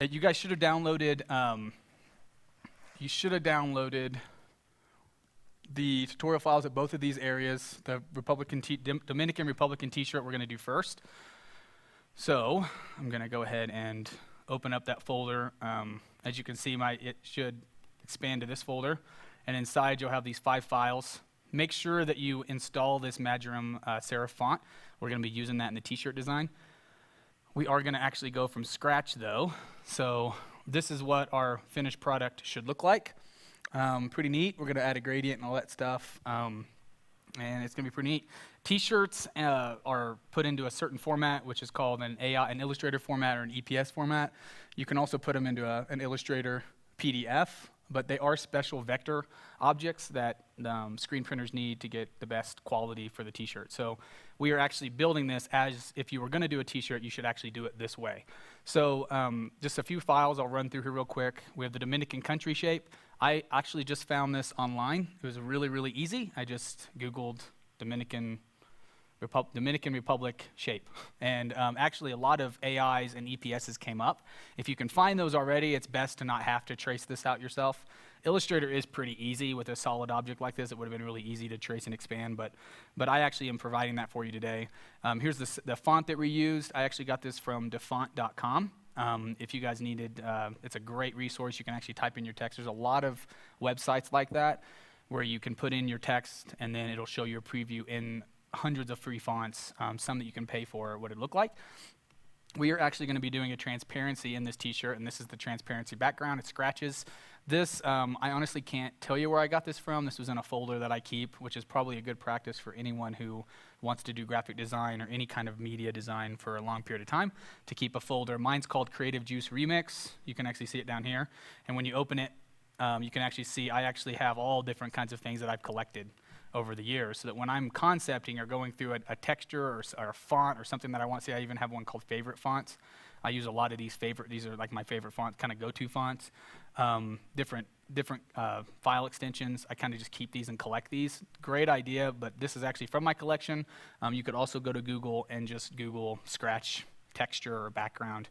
You guys should have downloaded. You should have downloaded the tutorial files at both of these areas. The Dominican Republican T-shirt we're going to do first. So I'm going to go ahead and open up that folder. As you can see, it should expand to this folder, and inside you'll have these 5 files. Make sure that you install this Majorum serif font. We're going to be using that in the T-shirt design. We are going to actually go from scratch though. So this is what our finished product should look like. Pretty neat. We're going to add a gradient and all that stuff. And it's going to be pretty neat. T-shirts are put into a certain format, which is called an Illustrator format or an EPS format. You can also put them into an Illustrator PDF, but they are special vector objects that screen printers need to get the best quality for the T-shirt. So we are actually building this as if you were going to do a T-shirt, you should actually do it this way. So just a few files I'll run through here real quick. We have the Dominican country shape. I actually just found this online. It was really, really easy. I just Googled Dominican Republic shape. And actually a lot of AIs and EPSs came up. If you can find those already, it's best to not have to trace this out yourself. Illustrator is pretty easy with a solid object like this. It would have been really easy to trace and expand, but I actually am providing that for you today. Here's the font that we used. I actually got this from defont.com. If you guys needed, it's a great resource. You can actually type in your text. There's a lot of websites like that where you can put in your text and then it'll show you a preview in hundreds of free fonts, some that you can pay for what it looked like. We are actually going to be doing a transparency in this T-shirt, and this is the transparency background. It scratches. This, I honestly can't tell you where I got this from. This was in a folder that I keep, which is probably a good practice for anyone who wants to do graphic design or any kind of media design for a long period of time, to keep a folder. Mine's called Creative Juice Remix. You can actually see it down here. And when you open it, you can actually see I actually have all different kinds of things that I've collected over the years, so that when I'm concepting or going through a texture or a font or something that I want to see, I even have one called favorite fonts. I use a lot of these are like my favorite fonts, kind of go-to fonts. Different file extensions. I kind of just keep these and collect these. Great idea, but this is actually from my collection. You could also go to Google and just Google scratch texture or background.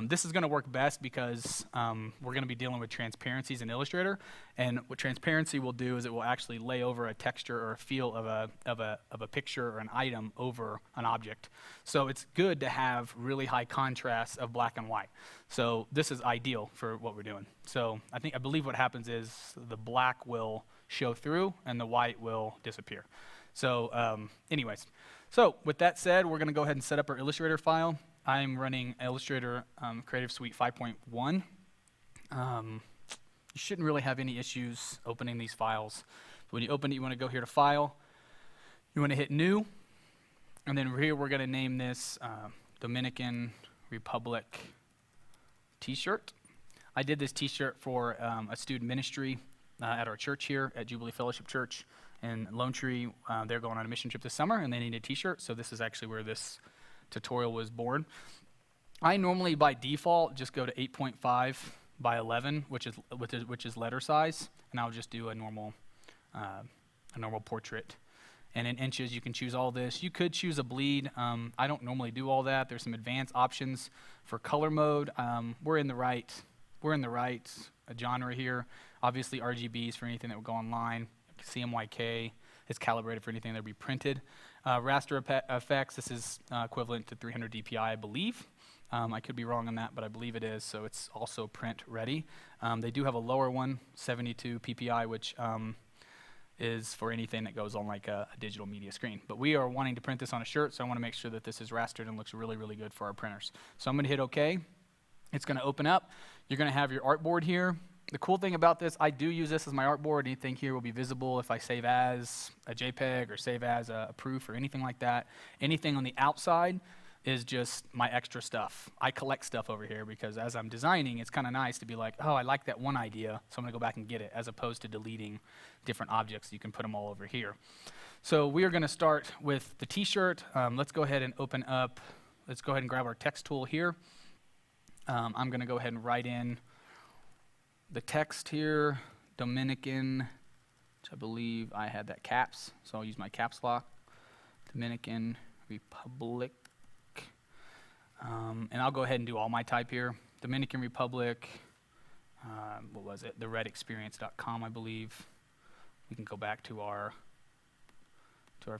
This is going to work best because we're going to be dealing with transparencies in Illustrator, and what transparency will do is it will actually lay over a texture or a feel of a picture or an item over an object. So it's good to have really high contrast of black and white. So this is ideal for what we're doing. So I believe what happens is the black will show through and the white will disappear. So anyways, so with that said, we're going to go ahead and set up our Illustrator file. I'm running Illustrator Creative Suite 5.1. You shouldn't really have any issues opening these files. But when you open it, you want to go here to File. You want to hit New. And then here we're going to name this Dominican Republic T-shirt. I did this T-shirt for a student ministry at our church here at Jubilee Fellowship Church in Lone Tree. They're going on a mission trip this summer, and they need a T-shirt. So this is actually where this tutorial was born. I normally by default just go to 8.5 by 11, which is letter size, and I'll just do a normal portrait. And in inches, you can choose all this. You could choose a bleed. I don't normally do all that. There's some advanced options for color mode. We're in the right genre here. Obviously, RGBs for anything that would go online. CMYK is calibrated for anything that would be printed. Raster effects, this is equivalent to 300 DPI, I believe. I could be wrong on that, but I believe it is, so it's also print ready. They do have a lower one, 72 PPI, which is for anything that goes on like a digital media screen. But we are wanting to print this on a shirt, so I want to make sure that this is rastered and looks really, really good for our printers. So I'm going to hit OK. It's going to open up. You're going to have your artboard here. The cool thing about this, I do use this as my artboard. Anything here will be visible if I save as a JPEG or save as a proof or anything like that. Anything on the outside is just my extra stuff. I collect stuff over here because as I'm designing, it's kind of nice to be like, oh, I like that one idea, so I'm going to go back and get it, as opposed to deleting different objects. You can put them all over here. So we are going to start with the T-shirt. Let's go ahead and open up. Let's go ahead and grab our text tool here. I'm going to go ahead and write in the text here, Dominican, which I believe I had that caps, so I'll use my caps lock, Dominican Republic. And I'll go ahead and do all my type here. Dominican Republic, what was it? theredexperience.com, I believe. We can go back to our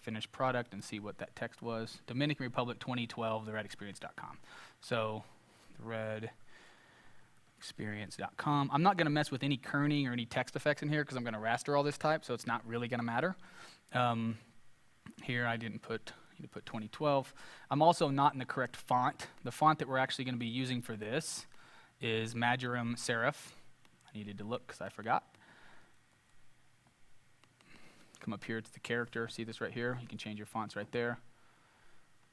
finished product and see what that text was. Dominican Republic 2012, theredexperience.com. So, theredexperience.com. I'm not going to mess with any kerning or any text effects in here because I'm going to raster all this type, so it's not really going to matter. Here I didn't put 2012. I'm also not in the correct font. The font that we're actually going to be using for this is Majorum Serif. I needed to look because I forgot. Come up here to the character. See this right here? You can change your fonts right there.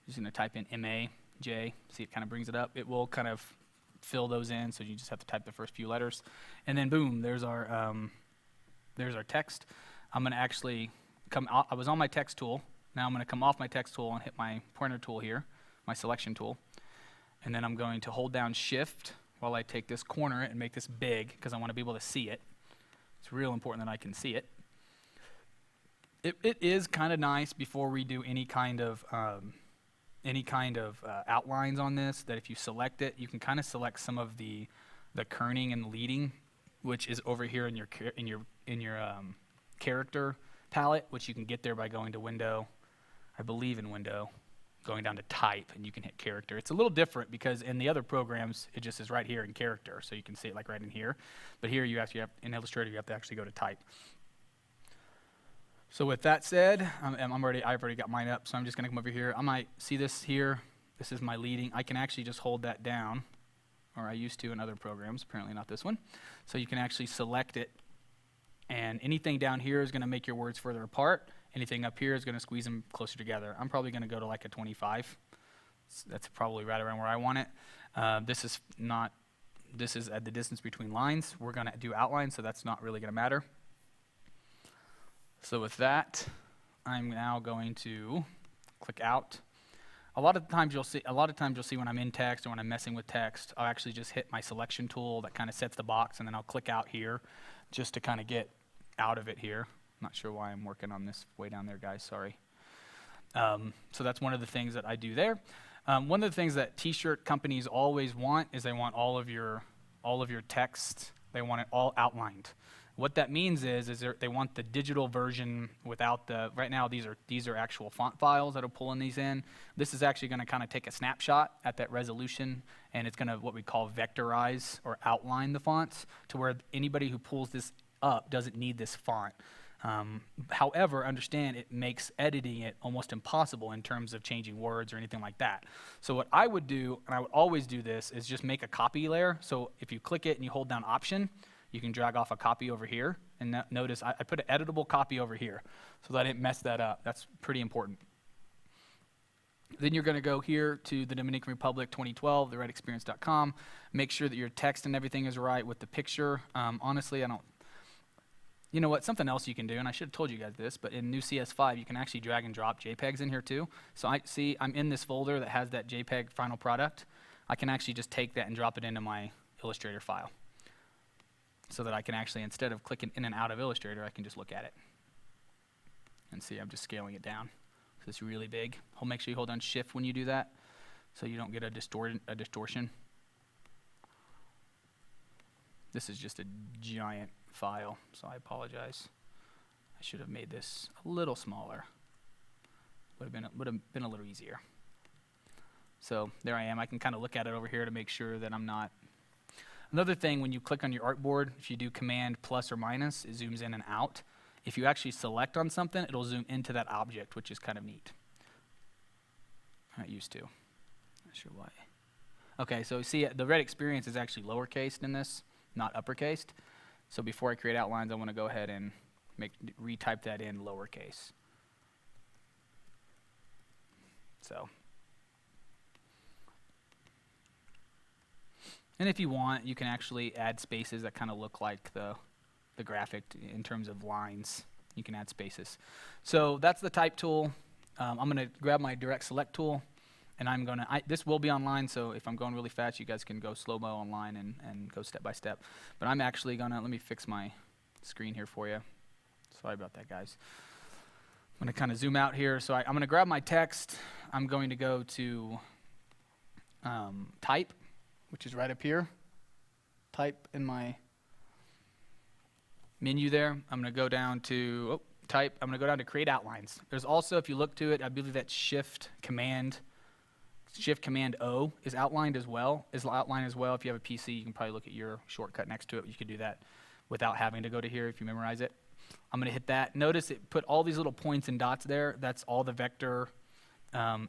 Just going to type in M-A-J. See, it kind of brings it up. It will kind of fill those in, so you just have to type the first few letters. And then boom, there's our text. I'm going to actually come out. I was on my text tool. Now I'm going to come off my text tool and hit my pointer tool here, my selection tool. And then I'm going to hold down Shift while I take this corner and make this big because I want to be able to see it. It's real important that I can see it. It is kind of nice before we do any kind of outlines on this, that if you select it, you can kind of select some of the kerning and leading, which is over here in your character palette, which you can get there by going to Window, I believe in Window, going down to Type, and you can hit Character. It's a little different because in the other programs, it just is right here in Character, so you can see it like right in here. But here you actually have, in Illustrator, you have to actually go to Type. So with that said, I've already got mine up, so I'm just going to come over here. I might see this here. This is my leading. I can actually just hold that down, or I used to in other programs, apparently not this one. So you can actually select it, and anything down here is going to make your words further apart. Anything up here is going to squeeze them closer together. I'm probably going to go to like a 25. That's probably right around where I want it. This is at the distance between lines. We're going to do outlines, so that's not really going to matter. So with that, I'm now going to click out. A lot of times you'll see when I'm in text or when I'm messing with text, I'll actually just hit my selection tool that kind of sets the box, and then I'll click out here just to kind of get out of it here. Not sure why I'm working on this way down there, guys. Sorry. So that's one of the things that I do there. One of the things that T-shirt companies always want is they want all of your text. They want it all outlined. What that means is they want the digital version without the. Right now, these are actual font files that are pulling these in. This is actually going to kind of take a snapshot at that resolution, and it's going to what we call vectorize or outline the fonts to where anybody who pulls this up doesn't need this font. However, understand it makes editing it almost impossible in terms of changing words or anything like that. So what I would do, and I would always do this, is just make a copy layer. So if you click it and you hold down Option, you can drag off a copy over here. And notice I put an editable copy over here so that I didn't mess that up. That's pretty important. Then you're going to go here to the Dominican Republic 2012, theredexperience.com. Make sure that your text and everything is right with the picture. Honestly, I don't. You know what? Something else you can do, and I should have told you guys this, but in new CS5, you can actually drag and drop JPEGs in here too. So I'm in this folder that has that JPEG final product. I can actually just take that and drop it into my Illustrator file, so that I can actually, instead of clicking in and out of Illustrator, I can just look at it. And see, I'm just scaling it down. So it's really big. Make sure you hold down Shift when you do that, so you don't get a distortion. This is just a giant file, so I apologize. I should have made this a little smaller. Would have been a little easier. So there I am. I can kind of look at it over here to make sure that I'm not. Another thing, when you click on your artboard, if you do Command plus or minus, it zooms in and out. If you actually select on something, it'll zoom into that object, which is kind of neat. It used to. Not sure why. Okay, so see, the red experience is actually lowercased in this, not uppercased. So before I create outlines, I want to go ahead and retype that in lowercase. So. And if you want, you can actually add spaces that kind of look like the graphic in terms of lines. You can add spaces. So that's the type tool. I'm going to grab my direct select tool, and I'm going to, this will be online, so if I'm going really fast, you guys can go slow-mo online and go step by step. But I'm actually going to, let me fix my screen here for you. Sorry about that, guys. I'm going to kind of zoom out here. So I'm going to grab my text. I'm going to go to type, which is right up here. type in my menu there. I'm going to go down to type. I'm going to go down to create outlines. There's also, if you look to it, I believe that Shift Command O is outlined as well. If you have a PC, you can probably look at your shortcut next to it. You could do that without having to go to here if you memorize it. I'm going to hit that. Notice it put all these little points and dots there. That's all the vector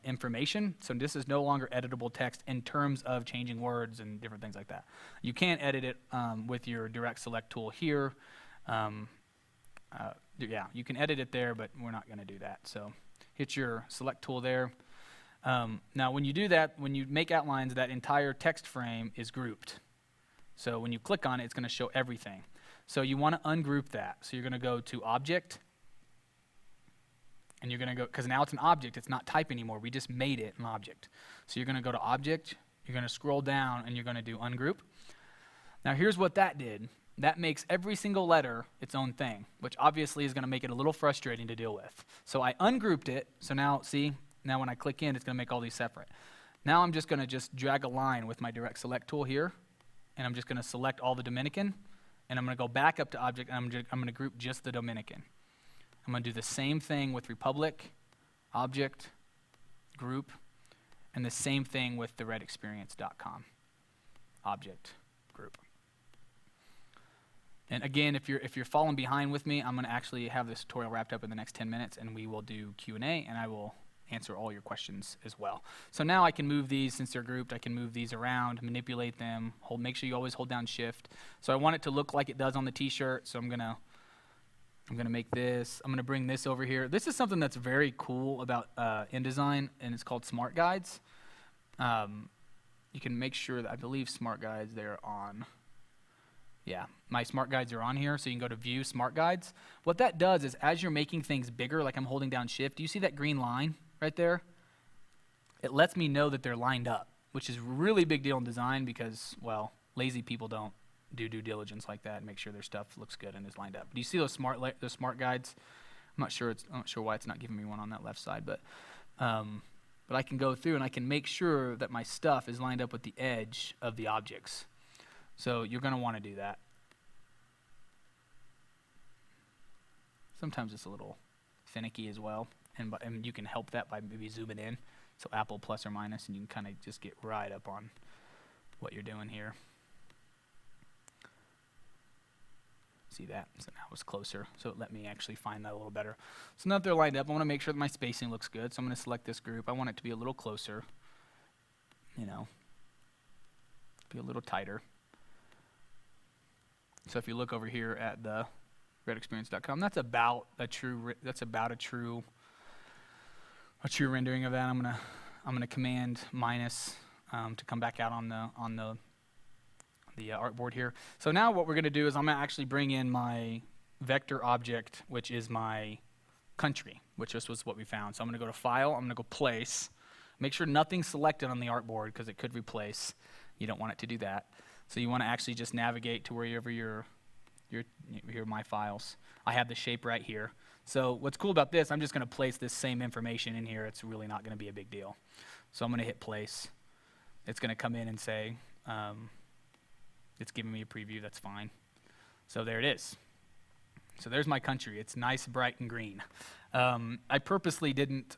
information. So this is no longer editable text in terms of changing words and different things like that. You can edit it with your direct select tool here. Yeah, you can edit it there, but we're not going to do that. So hit your select tool there. Now when you do that, when you make outlines, that entire text frame is grouped. So when you click on it, it's going to show everything. So you want to ungroup that. So you're going to go to Object, and you're going to go, because now it's an object, it's not type anymore. We just made it an object. So you're going to go to Object, you're going to scroll down, and you're going to do Ungroup. Now here's what that did. That makes every single letter its own thing, which obviously is going to make it a little frustrating to deal with. So I ungrouped it, so now, see, now when I click in, it's going to make all these separate. Now I'm just going to drag a line with my direct select tool here, and I'm just going to select all the Dominican, and I'm going to go back up to Object, and I'm going to group just the Dominican. I'm going to do the same thing with Republic, Object, Group, and the same thing with the redexperience.com, Object, Group. And again, if you're falling behind with me, I'm going to actually have this tutorial wrapped up in the next 10 minutes, and we will do Q&A, and I will answer all your questions as well. So now I can move these, since they're grouped, I can move these around, manipulate them, make sure you always hold down Shift. So I want it to look like it does on the t-shirt, so I'm gonna make this, I'm gonna bring this over here. This is something that's very cool about InDesign, and it's called Smart Guides. You can make sure that, I believe Smart Guides, they're on. Yeah, my Smart Guides are on here, so you can go to View, Smart Guides. What that does is, as you're making things bigger, like I'm holding down Shift, do you see that green line right there? It lets me know that they're lined up, which is a really big deal in design because, well, lazy people don't do due diligence like that and make sure their stuff looks good and is lined up. Do you see those Smart Guides? I'm not sure why it's not giving me one on that left side, but I can go through and I can make sure that my stuff is lined up with the edge of the objects. So you're going to want to do that. Sometimes it's a little finicky as well, and you can help that by maybe zooming in. So Apple plus or minus, and you can kind of just get right up on what you're doing here. See that? So now it's closer, so it let me actually find that a little better. So now that they're lined up, I want to make sure that my spacing looks good, so I'm going to select this group. I want it to be a little closer, be a little tighter. So if you look over here at the redexperience.com, that's about a true rendering of that. I'm gonna Command minus to come back out on the artboard here. So now what we're gonna do is I'm gonna actually bring in my vector object, which is my country, which just was what we found. So I'm gonna go to File, I'm gonna go Place. Make sure nothing's selected on the artboard because it could replace. You don't want it to do that. So you want to actually just navigate to wherever your My Files. I have the shape right here. So what's cool about this, I'm just going to place this same information in here. It's really not going to be a big deal. So I'm going to hit Place. It's going to come in and say, it's giving me a preview. That's fine. So there it is. So there's my country. It's nice, bright, and green. I purposely didn't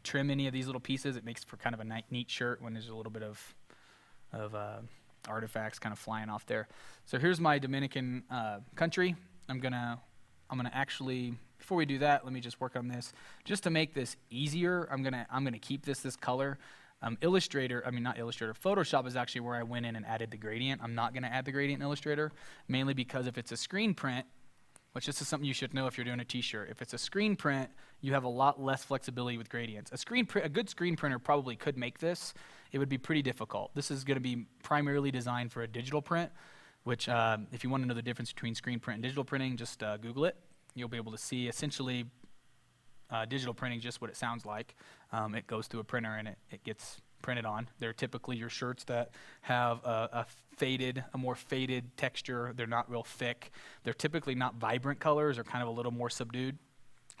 trim any of these little pieces. It makes for kind of a neat shirt when there's a little bit of artifacts kind of flying off there. So here's my Dominican country. I'm gonna actually, before we do that, let me just work on this. Just to make this easier, I'm gonna keep this color. Photoshop is actually where I went in and added the gradient. I'm not gonna add the gradient in Illustrator, mainly because if it's a screen print, which this is something you should know if you're doing a t-shirt. If it's a screen print, you have a lot less flexibility with gradients. A good screen printer probably could make this. It would be pretty difficult. This is going to be primarily designed for a digital print, which if you want to know the difference between screen print and digital printing, just Google it. You'll be able to see essentially digital printing, just what it sounds like. It goes through a printer and it gets printed on. They're typically your shirts that have a more faded texture. They're not real thick. They're typically not vibrant colors or kind of a little more subdued.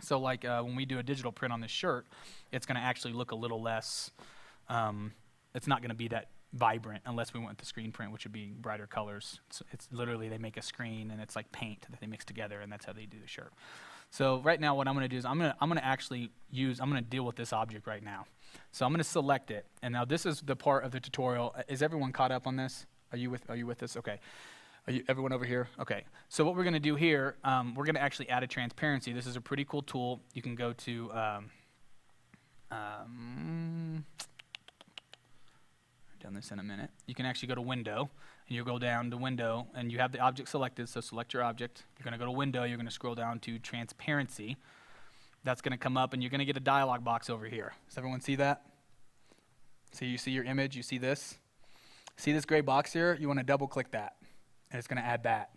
So like when we do a digital print on this shirt, it's going to actually look a little less, it's not going to be that vibrant unless we went to screen print, which would be brighter colors. It's literally they make a screen and it's like paint that they mix together, and that's how they do the shirt. So right now what I'm going to do is I'm going to deal with this object right now. So I'm going to select it, and now this is the part of the tutorial. Is everyone caught up on this? Are you with us? Okay. Everyone over here? Okay. So what we're going to do here, we're going to actually add a transparency. This is a pretty cool tool. You can go to done this in a minute. You can actually go to Window, and you'll go down to Window, and you have the object selected, so select your object. You're going to go to Window, you're going to scroll down to Transparency. That's going to come up, and you're going to get a dialog box over here. Does everyone see that? So you see your image, you see this? See this gray box here? You want to double click that, and it's going to add that.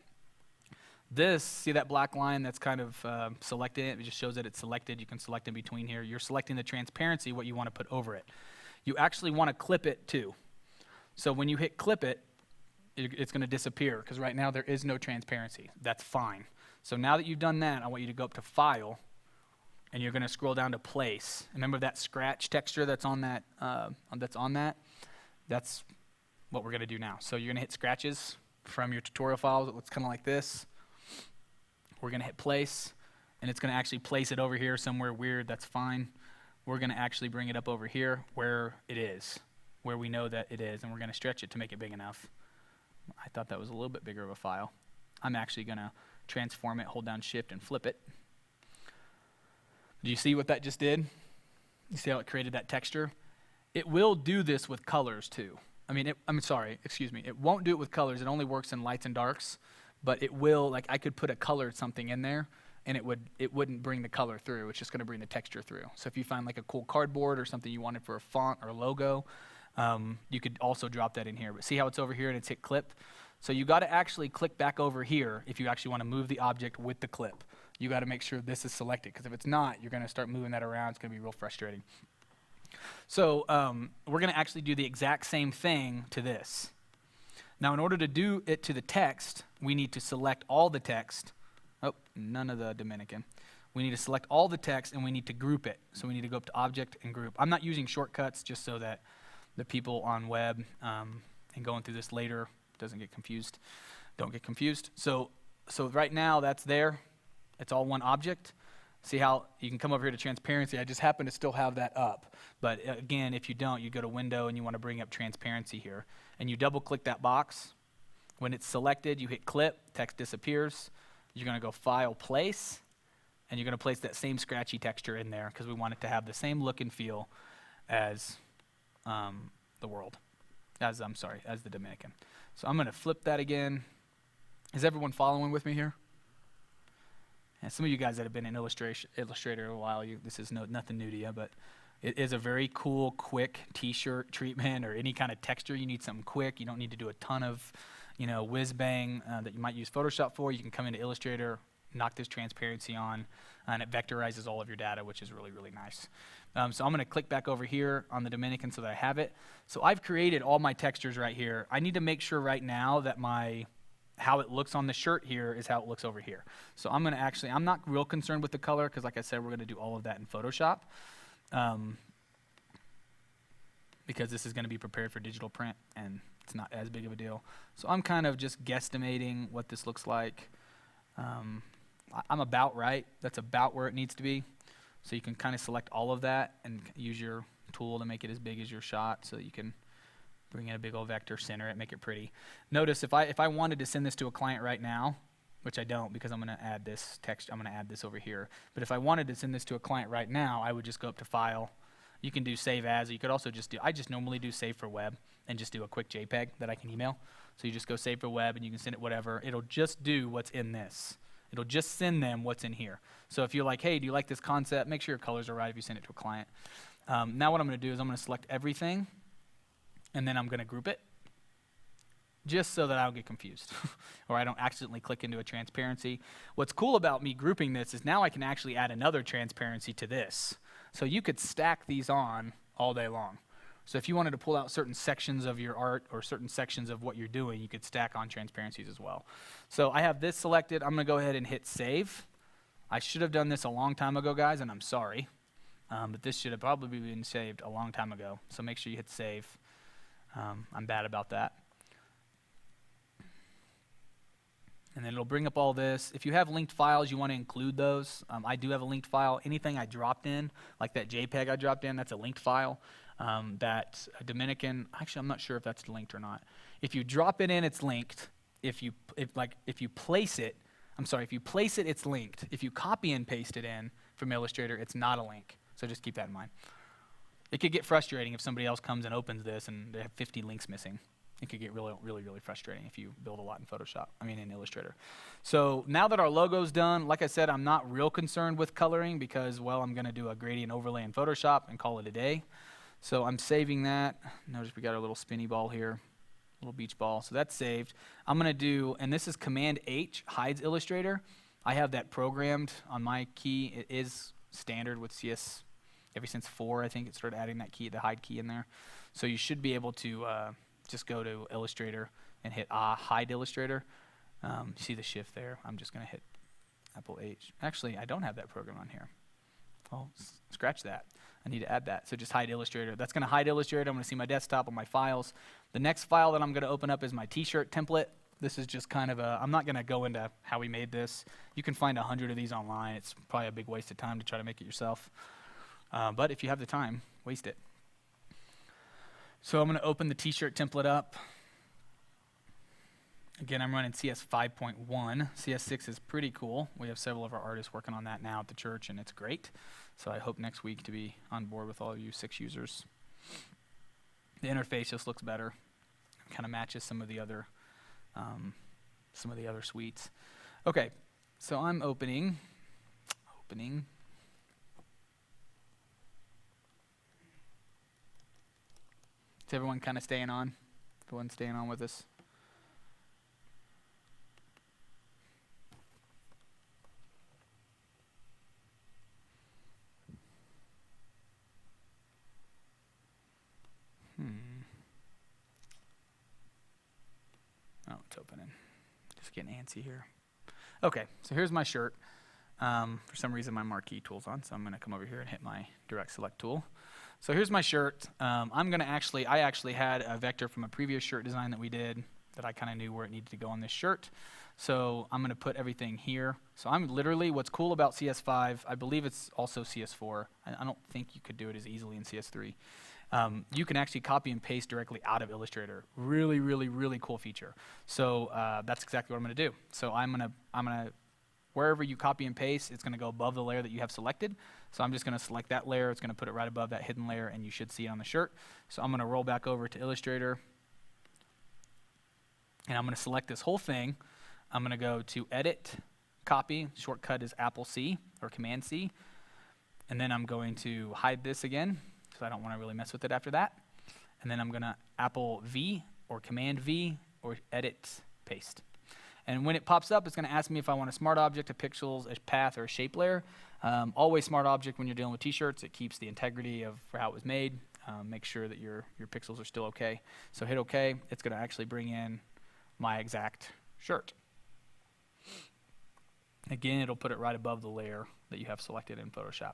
This, see that black line that's kind of selected? It just shows that it's selected. You can select in between here. You're selecting the transparency, what you want to put over it. You actually want to clip it too. So when you hit clip it, it's going to disappear because right now there is no transparency. That's fine. So now that you've done that, I want you to go up to File, and you're going to scroll down to Place. Remember that scratch texture that's on that? That's what we're going to do now. So you're going to hit Scratches from your tutorial files. It looks kind of like this. We're going to hit Place, and it's going to actually place it over here somewhere weird. That's fine. We're going to actually bring it up over here where it is, where we know that it is, and we're going to stretch it to make it big enough. I thought that was a little bit bigger of a file. I'm actually going to transform it, hold down Shift, and flip it. Do you see what that just did? You see how it created that texture? It will do this with colors too. It won't do it with colors. It only works in lights and darks, but it will, like I could put a colored something in there, and it wouldn't bring the color through. It's just going to bring the texture through. So if you find like a cool cardboard or something you wanted for a font or logo, you could also drop that in here. But see how it's over here and it's hit clip? So you got to actually click back over here if you actually want to move the object with the clip. You got to make sure this is selected, because if it's not, you're going to start moving that around. It's going to be real frustrating. So we're going to actually do the exact same thing to this. Now in order to do it to the text, we need to select all the text. Oh, none of the Dominican. We need to select all the text, and we need to group it. So we need to go up to Object and Group. I'm not using shortcuts just so that the people on web and going through this later don't get confused. So right now that's there. It's all one object. See how you can come over here to Transparency. I just happen to still have that up. But again, if you don't, you go to Window and you want to bring up Transparency here. And you double click that box. When it's selected, you hit Clip, text disappears. You're going to go File, Place, and you're going to place that same scratchy texture in there because we want it to have the same look and feel as the world, as the Dominican. So I'm going to flip that again. Is everyone following with me here? And some of you guys that have been in Illustrator a while, this is nothing new to you, but it is a very cool, quick t-shirt treatment or any kind of texture. You need something quick. You don't need to do a ton of, whiz bang that you might use Photoshop for. You can come into Illustrator, knock this transparency on, and it vectorizes all of your data, which is really, really nice. So I'm going to click back over here on the Dominican so that I have it. So I've created all my textures right here. I need to make sure right now that how it looks on the shirt here is how it looks over here. So I'm not real concerned with the color because like I said, we're going to do all of that in Photoshop because this is going to be prepared for digital print and it's not as big of a deal. So I'm kind of just guesstimating what this looks like. I'm about right. That's about where it needs to be. So you can kind of select all of that and use your tool to make it as big as your shot so that you can bring in a big old vector, center it, make it pretty. Notice if I wanted to send this to a client right now, which I don't because I'm going to add this text, I'm going to add this over here. But if I wanted to send this to a client right now, I would just go up to File. You can do Save As. You could also I just normally do Save for Web and just do a quick JPEG that I can email. So you just go Save for Web and you can send it whatever. It'll just do what's in this. It'll just send them what's in here. So if you're like, hey, do you like this concept? Make sure your colors are right if you send it to a client. Now what I'm going to do is I'm going to select everything, and then I'm going to group it, just so that I don't get confused, or I don't accidentally click into a transparency. What's cool about me grouping this is now I can actually add another transparency to this. So you could stack these on all day long. So if you wanted to pull out certain sections of your art or certain sections of what you're doing, you could stack on transparencies as well. So I have this selected. I'm going to go ahead and hit Save. I should have done this a long time ago, guys, and I'm sorry. But this should have probably been saved a long time ago. So make sure you hit Save. I'm bad about that. And then it'll bring up all this. If you have linked files, you want to include those. I do have a linked file. Anything I dropped in, like that JPEG I dropped in, that's a linked file. That Dominican, actually I'm not sure if that's linked or not. If you drop it in, it's linked. If you place it, it's linked. If you copy and paste it in from Illustrator, it's not a link. So just keep that in mind. It could get frustrating if somebody else comes and opens this and they have 50 links missing. It could get really, really, really frustrating if you build a lot in Illustrator. So now that our logo's done, like I said, I'm not real concerned with coloring because, well, I'm going to do a gradient overlay in Photoshop and call it a day. So I'm saving that. Notice we got our little spinny ball here, little beach ball. So that's saved. I'm going to do, and this is Command H, hides Illustrator. I have that programmed on my key. It is standard with CS. Ever since 4, I think it started adding that key, the hide key in there. So you should be able to just go to Illustrator and hit hide Illustrator. You see the shift there. I'm just going to hit Apple H. Actually, I don't have that program on here. Oh, scratch that. I need to add that. So just hide Illustrator. That's going to hide Illustrator. I'm going to see my desktop on my files. The next file that I'm going to open up is my t-shirt template. This is just kind of I'm not going to go into how we made this. You can find 100 of these online. It's probably a big waste of time to try to make it yourself. But if you have the time, waste it. So I'm going to open the t-shirt template up. Again, I'm running CS 5.1. CS 6 is pretty cool. We have several of our artists working on that now at the church, and it's great. So I hope next week to be on board with all of you 6 users. The interface just looks better. Kind of matches some of the other suites. Okay, so I'm opening. Is everyone kind of staying on? Everyone staying on with us? Oh, it's opening. Just getting antsy here. Okay, so here's my shirt. For some reason my marquee tool's on, so I'm going to come over here and hit my direct select tool. So here's my shirt. I actually had a vector from a previous shirt design that we did that I kind of knew where it needed to go on this shirt. So I'm going to put everything here. So I'm literally, what's cool about CS5, I believe it's also CS4. I don't think you could do it as easily in CS3. You can actually copy and paste directly out of Illustrator. Really, really, really cool feature. So that's exactly what I'm going to do. So I'm going to wherever you copy and paste, it's going to go above the layer that you have selected. So I'm just going to select that layer. It's going to put it right above that hidden layer, and you should see it on the shirt. So I'm going to roll back over to Illustrator, and I'm going to select this whole thing. I'm going to go to Edit, Copy. Shortcut is Apple C or Command C. And then I'm going to hide this again, because I don't want to really mess with it after that. And then I'm going to Apple V or Command V or Edit, Paste. And when it pops up, it's going to ask me if I want a smart object, a pixels, a path, or a shape layer. Always smart object when you're dealing with t-shirts. It keeps the integrity of how it was made. Make sure that your pixels are still okay. So hit OK. It's going to actually bring in my exact shirt. Again, it'll put it right above the layer that you have selected in Photoshop.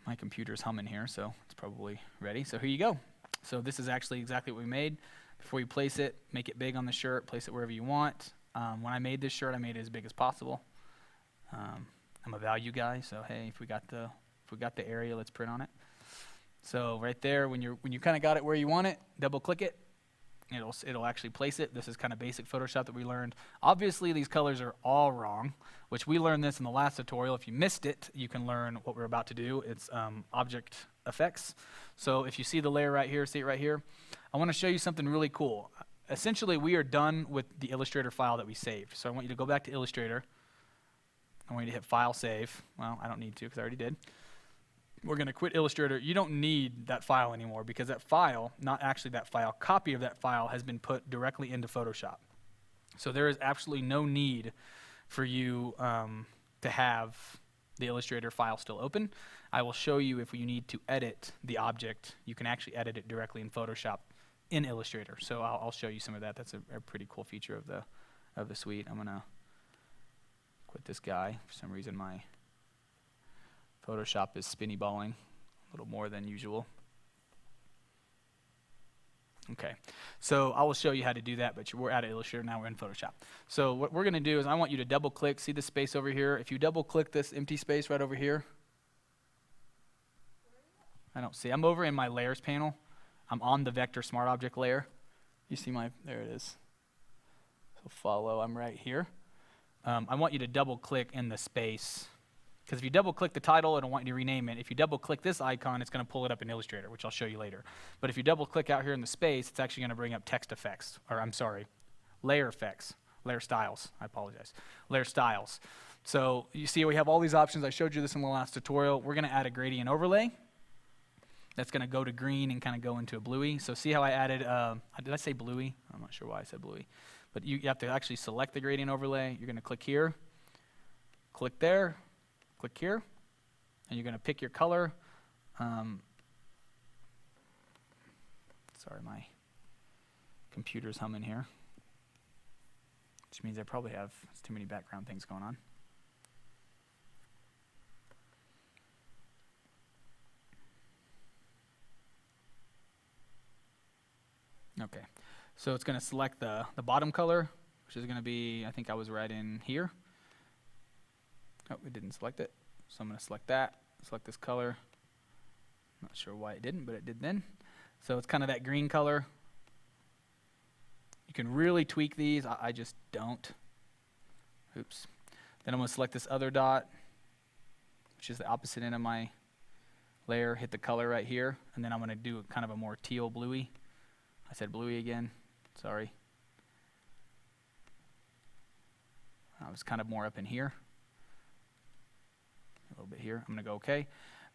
My computer's humming here, so it's probably ready. So here you go. So this is actually exactly what we made. Before you place it, make it big on the shirt, place it wherever you want. When I made this shirt, I made it as big as possible. I'm a value guy, so hey, if we got the area, let's print on it. So right there, when you kind of got it where you want it, double click it. It'll actually place it. This is kind of basic Photoshop that we learned. Obviously, these colors are all wrong, which we learned this in the last tutorial. If you missed it, you can learn what we're about to do. It's object effects. So if you see the layer right here, see it right here, I want to show you something really cool. Essentially, we are done with the Illustrator file that we saved. So I want you to go back to Illustrator. I want you to hit File, Save. Well, I don't need to because I already did. We're going to quit Illustrator. You don't need that file anymore because that file, not actually that file, copy of that file has been put directly into Photoshop. So there is absolutely no need for you to have the Illustrator file still open. I will show you if you need to edit the object, you can actually edit it directly in Photoshop in Illustrator. So I'll show you some of that. That's a pretty cool feature of the suite. I'm going to quit this guy. For some reason, my Photoshop is spinny balling a little more than usual. Okay, so I will show you how to do that, but we're out of Illustrator now, we're in Photoshop. So what we're gonna do is I want you to double click, see the space over here? If you double click this empty space right over here, I don't see, I'm over in my layers panel. I'm on the vector smart object layer. You see there it is. So follow, I'm right here. I want you to double click in the space, because if you double click the title, it'll want you to rename it. If you double click this icon, it's going to pull it up in Illustrator, which I'll show you later. But if you double click out here in the space, it's actually going to bring up text effects, or I'm sorry, layer effects, layer styles, I apologize, layer styles. So you see we have all these options. I showed you this in the last tutorial. We're going to add a gradient overlay. That's going to go to green and kind of go into a bluey. So see how I added, did I say bluey? I'm not sure why I said bluey. But you have to actually select the gradient overlay. You're going to click here, click there, click here, and you're going to pick your color. Sorry, my computer's humming here, which means I probably have too many background things going on. Okay, so it's going to select the bottom color, which is going to be, I think I was right in here. Oh, it didn't select it. So I'm going to select that, select this color. Not sure why it didn't, but it did then. So it's kind of that green color. You can really tweak these. I just don't. Oops. Then I'm going to select this other dot, which is the opposite end of my layer, hit the color right here, and then I'm going to do kind of a more teal bluey. I said bluey again, sorry. I was kind of more up in here. A little bit here. I'm going to go okay.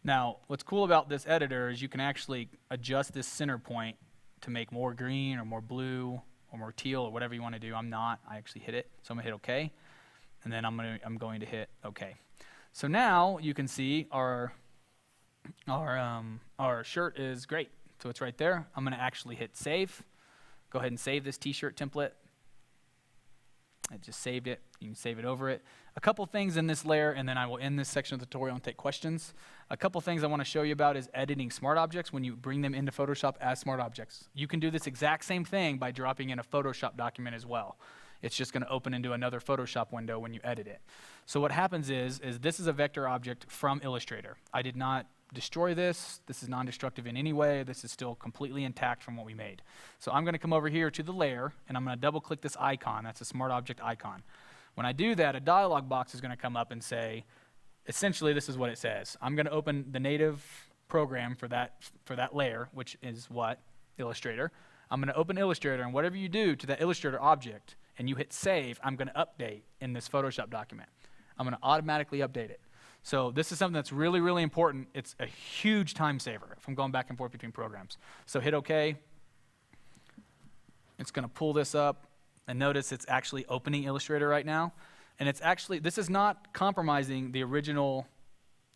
Now, what's cool about this editor is you can actually adjust this center point to make more green or more blue or more teal or whatever you want to do. I'm not. I actually hit it. So I'm going to hit OK. And then I'm going to hit OK. So now you can see our shirt is great. So it's right there. I'm going to actually hit save. Go ahead and save this t-shirt template. I just saved it. You can save it over it. A couple things in this layer, and then I will end this section of the tutorial and take questions. A couple things I want to show you about is editing smart objects when you bring them into Photoshop as smart objects. You can do this exact same thing by dropping in a Photoshop document as well. It's just going to open into another Photoshop window when you edit it. So what happens is this is a vector object from Illustrator. I did not destroy this. This is non-destructive in any way. This is still completely intact from what we made. So I'm going to come over here to the layer, and I'm going to double click this icon. That's a smart object icon. When I do that, a dialog box is going to come up and say, essentially this is what it says. I'm going to open the native program for that layer, which is what? Illustrator. I'm going to open Illustrator, and whatever you do to that Illustrator object and you hit save, I'm going to update in this Photoshop document. I'm going to automatically update it. So this is something that's really, really important. It's a huge time saver if I'm going back and forth between programs. So hit OK. It's going to pull this up. And notice it's actually opening Illustrator right now. And it's actually, this is not compromising the original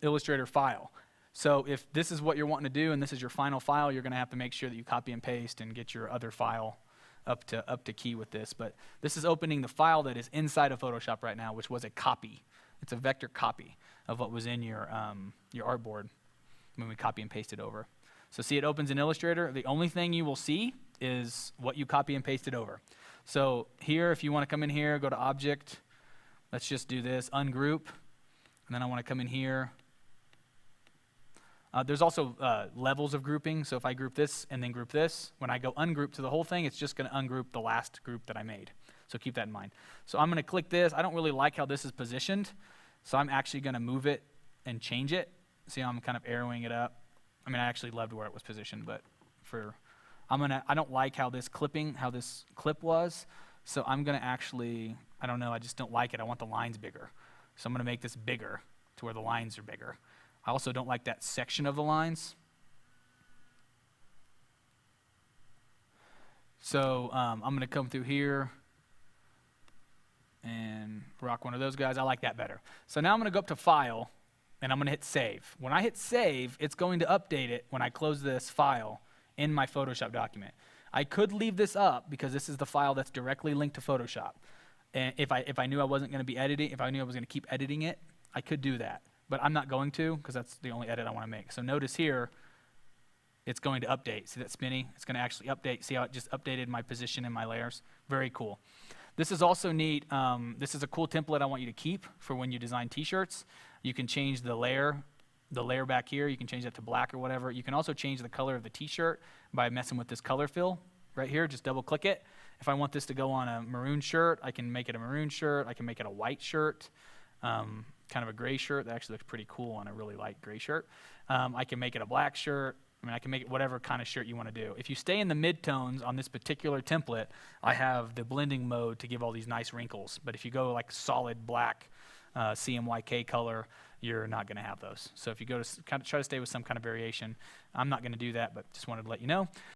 Illustrator file. So if this is what you're wanting to do and this is your final file, you're going to have to make sure that you copy and paste and get your other file up to key with this. But this is opening the file that is inside of Photoshop right now, which was a copy. It's a vector copy of what was in your artboard when we copy and paste it over. So see, it opens in Illustrator. The only thing you will see is what you copy and pasted over. So here, if you want to come in here, go to Object. Let's just do this, ungroup. And then I want to come in here. There's also levels of grouping. So if I group this and then group this, when I go ungroup to the whole thing, it's just going to ungroup the last group that I made. So keep that in mind. So I'm going to click this. I don't really like how this is positioned. So I'm actually going to move it and change it. See how I'm kind of arrowing it up? I mean, I actually loved where it was positioned, but I don't like how this clip was. So I'm going to actually, I don't know, I just don't like it. I want the lines bigger. So I'm going to make this bigger to where the lines are bigger. I also don't like that section of the lines. So I'm going to come through here and rock one of those guys. I like that better. So now I'm going to go up to File, and I'm going to hit Save. When I hit Save, it's going to update it when I close this file in my Photoshop document. I could leave this up because this is the file that's directly linked to Photoshop. And if I knew I wasn't going to be editing, if I knew I was going to keep editing it, I could do that. But I'm not going to because that's the only edit I want to make. So notice here, it's going to update. See that spinny? It's going to actually update. See how it just updated my position in my layers? Very cool. This is also neat. This is a cool template I want you to keep for when you design t-shirts. You can change the layer back here. You can change that to black or whatever. You can also change the color of the t-shirt by messing with this color fill right here. Just double click it. If I want this to go on a maroon shirt, I can make it a maroon shirt. I can make it a white shirt, kind of a gray shirt. That actually looks pretty cool on a really light gray shirt. I can make it a black shirt. I mean, I can make it whatever kind of shirt you want to do. If you stay in the mid-tones on this particular template, I have the blending mode to give all these nice wrinkles. But if you go like solid black CMYK color, you're not going to have those. So if you go to try to stay with some kind of variation, I'm not going to do that, but just wanted to let you know.